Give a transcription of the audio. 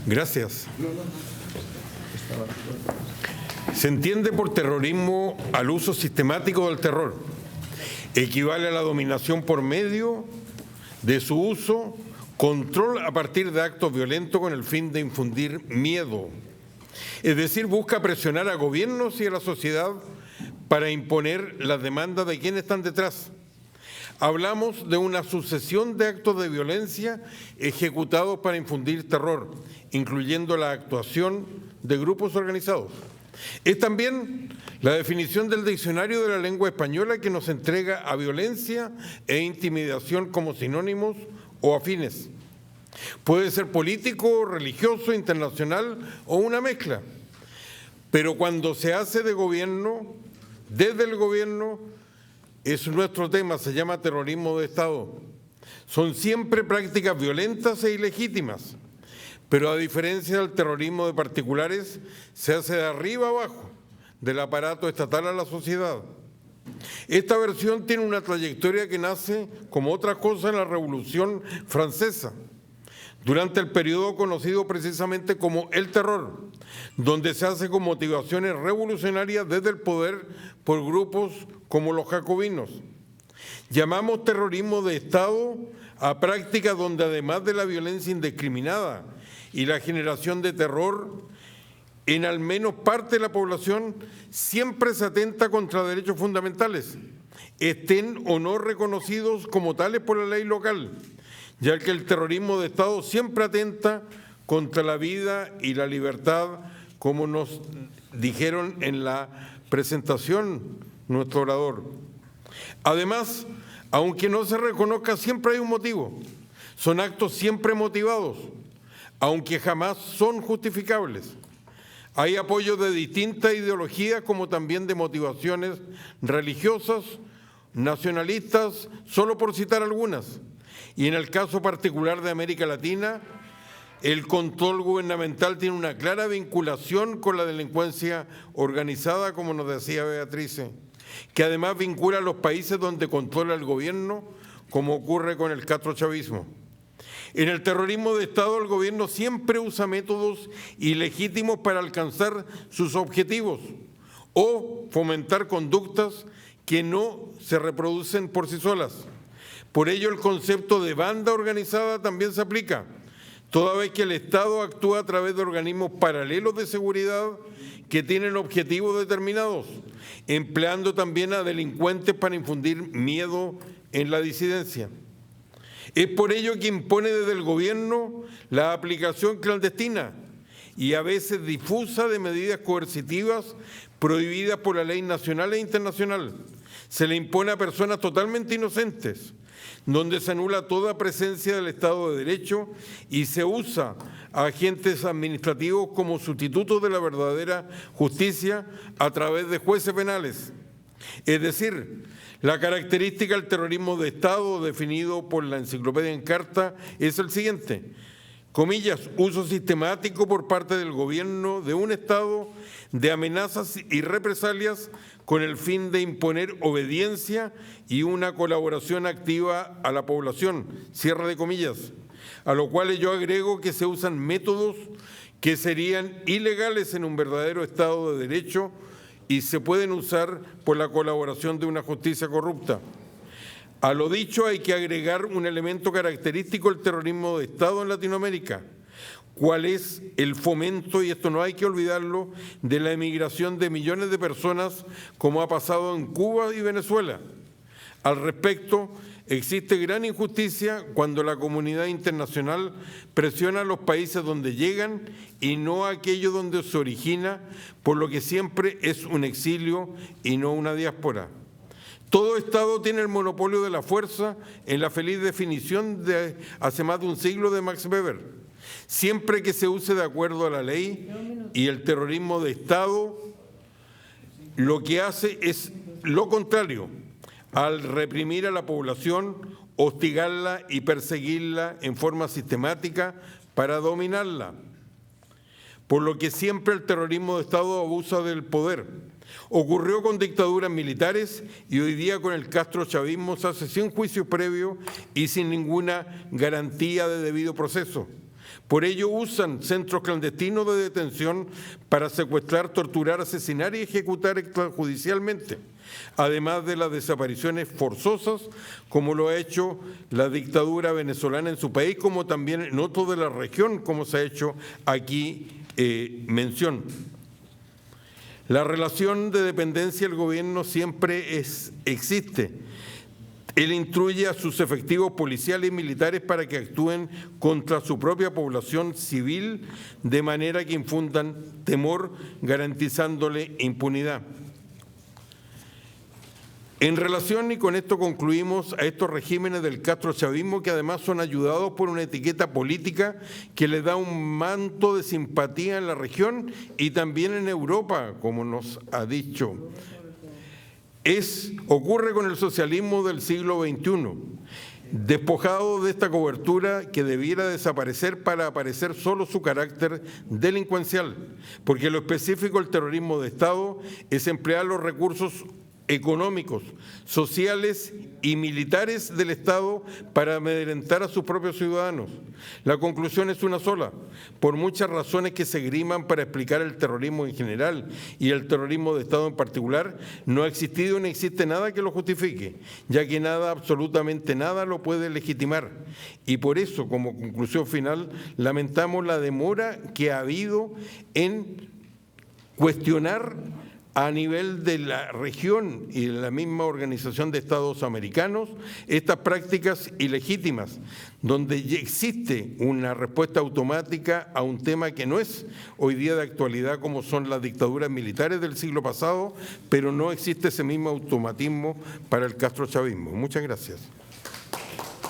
Gracias. Se entiende por terrorismo al uso sistemático del terror. Equivale a la dominación por medio de su uso, control a partir de actos violentos con el fin de infundir miedo. Es decir, busca presionar a gobiernos y a la sociedad para imponer las demandas de quienes están detrás. Hablamos de una sucesión de actos de violencia ejecutados para infundir terror, incluyendo la actuación de grupos organizados. Es también la definición del diccionario de la lengua española que nos entrega a violencia e intimidación como sinónimos o afines. Puede ser político, religioso, internacional o una mezcla. Pero cuando se hace de gobierno, desde el gobierno, es nuestro tema, se llama terrorismo de Estado. Son siempre prácticas violentas e ilegítimas, pero a diferencia del terrorismo de particulares, se hace de arriba abajo, del aparato estatal a la sociedad. Esta versión tiene una trayectoria que nace, como otras cosas, en la Revolución Francesa, durante el periodo conocido precisamente como el terror, donde se hace con motivaciones revolucionarias desde el poder por grupos como los jacobinos. Llamamos terrorismo de Estado a prácticas donde además de la violencia indiscriminada y la generación de terror en al menos parte de la población, siempre se atenta contra derechos fundamentales, estén o no reconocidos como tales por la ley local, ya que el terrorismo de Estado siempre atenta contra la vida y la libertad, como nos dijeron en la presentación nuestro orador. Además, aunque no se reconozca, siempre hay un motivo. Son actos siempre motivados, aunque jamás son justificables. Hay apoyo de distintas ideologías, como también de motivaciones religiosas, nacionalistas, solo por citar algunas. Y en el caso particular de América Latina, el control gubernamental tiene una clara vinculación con la delincuencia organizada, como nos decía Beatrice, que además vincula a los países donde controla el gobierno, como ocurre con el castrochavismo. En el terrorismo de Estado, el gobierno siempre usa métodos ilegítimos para alcanzar sus objetivos o fomentar conductas que no se reproducen por sí solas. Por ello, el concepto de banda organizada también se aplica, toda vez que el Estado actúa a través de organismos paralelos de seguridad que tienen objetivos determinados, empleando también a delincuentes para infundir miedo en la disidencia. Es por ello que impone desde el gobierno la aplicación clandestina y a veces difusa de medidas coercitivas prohibidas por la ley nacional e internacional. Se le impone a personas totalmente inocentes, donde se anula toda presencia del Estado de Derecho y se usa a agentes administrativos como sustitutos de la verdadera justicia a través de jueces penales. Es decir, la característica del terrorismo de Estado definido por la Enciclopedia Encarta es el siguiente: comillas, uso sistemático por parte del gobierno de un Estado de amenazas y represalias con el fin de imponer obediencia y una colaboración activa a la población, cierre de comillas, a lo cual yo agrego que se usan métodos que serían ilegales en un verdadero Estado de Derecho y se pueden usar por la colaboración de una justicia corrupta. A lo dicho hay que agregar un elemento característico del terrorismo de Estado en Latinoamérica. ¿Cuál es el fomento, y esto no hay que olvidarlo, de la emigración de millones de personas como ha pasado en Cuba y Venezuela? Al respecto, existe gran injusticia cuando la comunidad internacional presiona a los países donde llegan y no a aquellos donde se origina, por lo que siempre es un exilio y no una diáspora. Todo Estado tiene el monopolio de la fuerza, en la feliz definición de hace más de un siglo de Max Weber. Siempre que se use de acuerdo a la ley, y el terrorismo de Estado lo que hace es lo contrario, al reprimir a la población, hostigarla y perseguirla en forma sistemática para dominarla. Por lo que siempre el terrorismo de Estado abusa del poder. Ocurrió con dictaduras militares y hoy día con el castrochavismo se hace sin juicio previo y sin ninguna garantía de debido proceso. Por ello usan centros clandestinos de detención para secuestrar, torturar, asesinar y ejecutar extrajudicialmente, además de las desapariciones forzosas, como lo ha hecho la dictadura venezolana en su país, como también en otros de la región, como se ha hecho aquí mención. La relación de dependencia del gobierno siempre existe. Él instruye a sus efectivos policiales y militares para que actúen contra su propia población civil de manera que infundan temor, garantizándole impunidad. En relación, y con esto concluimos, a estos regímenes del castrochavismo, que además son ayudados por una etiqueta política que les da un manto de simpatía en la región y también en Europa, como nos ha dicho. Ocurre con el socialismo del siglo XXI, despojado de esta cobertura que debiera desaparecer para aparecer solo su carácter delincuencial, porque lo específico del terrorismo de Estado es emplear los recursos económicos, sociales y militares del Estado para amedrentar a sus propios ciudadanos. La conclusión es una sola. Por muchas razones que se esgriman para explicar el terrorismo en general y el terrorismo de Estado en particular, no ha existido ni existe nada que lo justifique, ya que nada, absolutamente nada, lo puede legitimar. Y por eso, como conclusión final, lamentamos la demora que ha habido en cuestionar a nivel de la región y de la misma Organización de Estados Americanos estas prácticas ilegítimas, donde ya existe una respuesta automática a un tema que no es hoy día de actualidad, como son las dictaduras militares del siglo pasado, pero no existe ese mismo automatismo para el castrochavismo. Muchas gracias.